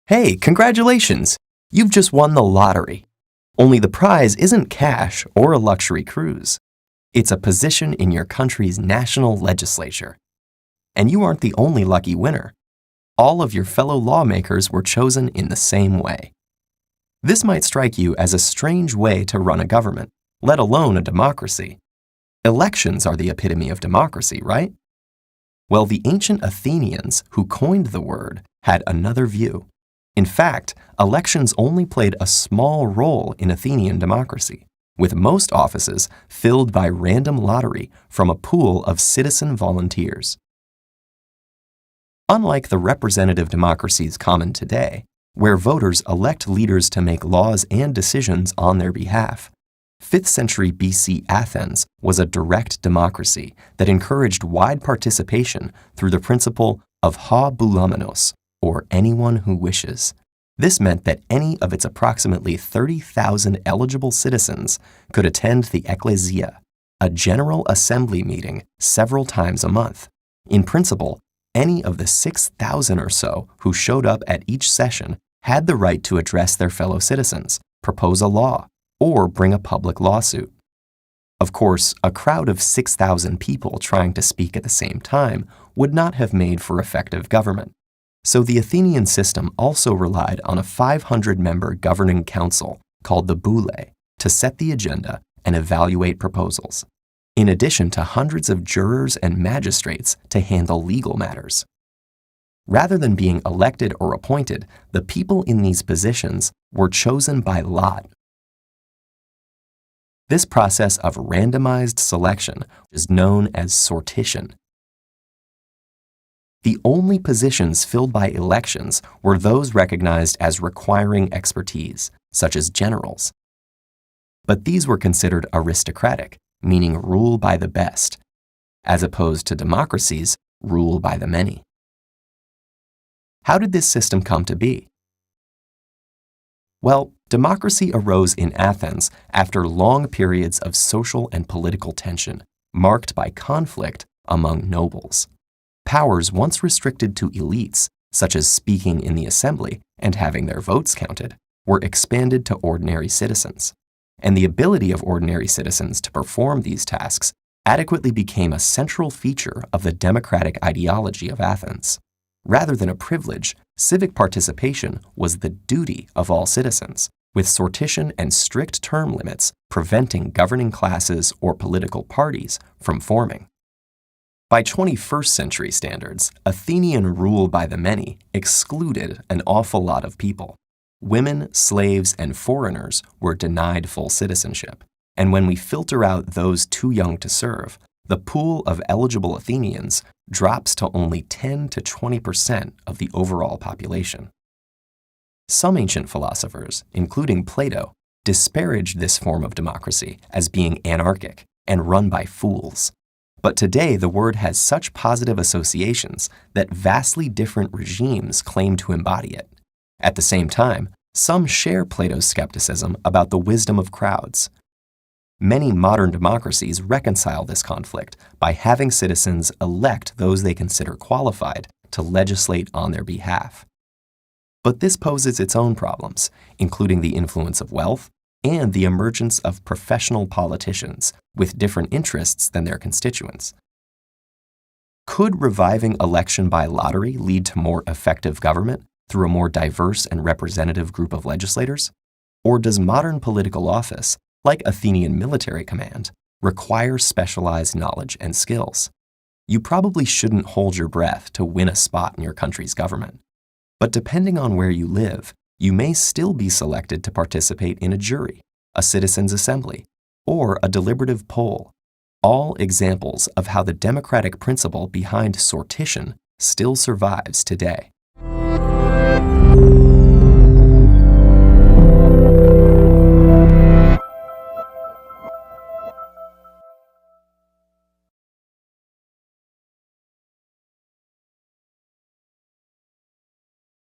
Hey, congratulations! You've just won the lottery. Only the prize isn't cash or a luxury cruise. It's a position in your country's national legislature. And you aren't the only lucky winner. All of your fellow lawmakers were chosen in the same way. This might strike you as a strange way to run a government, let alone a democracy. Elections are the epitome of democracy, right? Well, the ancient Athenians, who coined the word, had another view. In fact, elections only played a small role in Athenian democracy, with most offices filled by random lottery from a pool of citizen volunteers. Unlike the representative democracies common today, where voters elect leaders to make laws and decisions on their behalf, 5th century BC Athens was a direct democracy that encouraged wide participation through the principle of ha boulamenos, or anyone who wishes. This meant that any of its approximately 30,000 eligible citizens could attend the ecclesia, a general assembly meeting several times a month. In principle, any of the 6,000 or so who showed up at each session had the right to address their fellow citizens, propose a law, or bring a public lawsuit. Of course, a crowd of 6,000 people trying to speak at the same time would not have made for effective government. So the Athenian system also relied on a 500-member governing council called the boule to set the agenda and evaluate proposals, in addition to hundreds of jurors and magistrates to handle legal matters. Rather than being elected or appointed, the people in these positions were chosen by lot. This process of randomized selection is known as sortition. The only positions filled by elections were those recognized as requiring expertise, such as generals. But these were considered aristocratic, meaning rule by the best, as opposed to democracies, rule by the many. How did this system come to be? Well, democracy arose in Athens after long periods of social and political tension, marked by conflict among nobles. Powers once restricted to elites, such as speaking in the assembly and having their votes counted, were expanded to ordinary citizens. And the ability of ordinary citizens to perform these tasks adequately became a central feature of the democratic ideology of Athens. Rather than a privilege, civic participation was the duty of all citizens, with sortition and strict term limits preventing governing classes or political parties from forming. By 21st century standards, Athenian rule by the many excluded an awful lot of people. Women, slaves, and foreigners were denied full citizenship. And when we filter out those too young to serve, the pool of eligible Athenians drops to only 10 to 20% of the overall population. Some ancient philosophers, including Plato, disparaged this form of democracy as being anarchic and run by fools. But today, the word has such positive associations that vastly different regimes claim to embody it. At the same time, some share Plato's skepticism about the wisdom of crowds. Many modern democracies reconcile this conflict by having citizens elect those they consider qualified to legislate on their behalf. But this poses its own problems, including the influence of wealth and the emergence of professional politicians with different interests than their constituents. Could reviving election by lottery lead to more effective government through a more diverse and representative group of legislators? Or does modern political office, like Athenian military command, require specialized knowledge and skills? You probably shouldn't hold your breath to win a spot in your country's government. But depending on where you live, you may still be selected to participate in a jury, a citizens' assembly, or a deliberative poll, all examples of how the democratic principle behind sortition still survives today.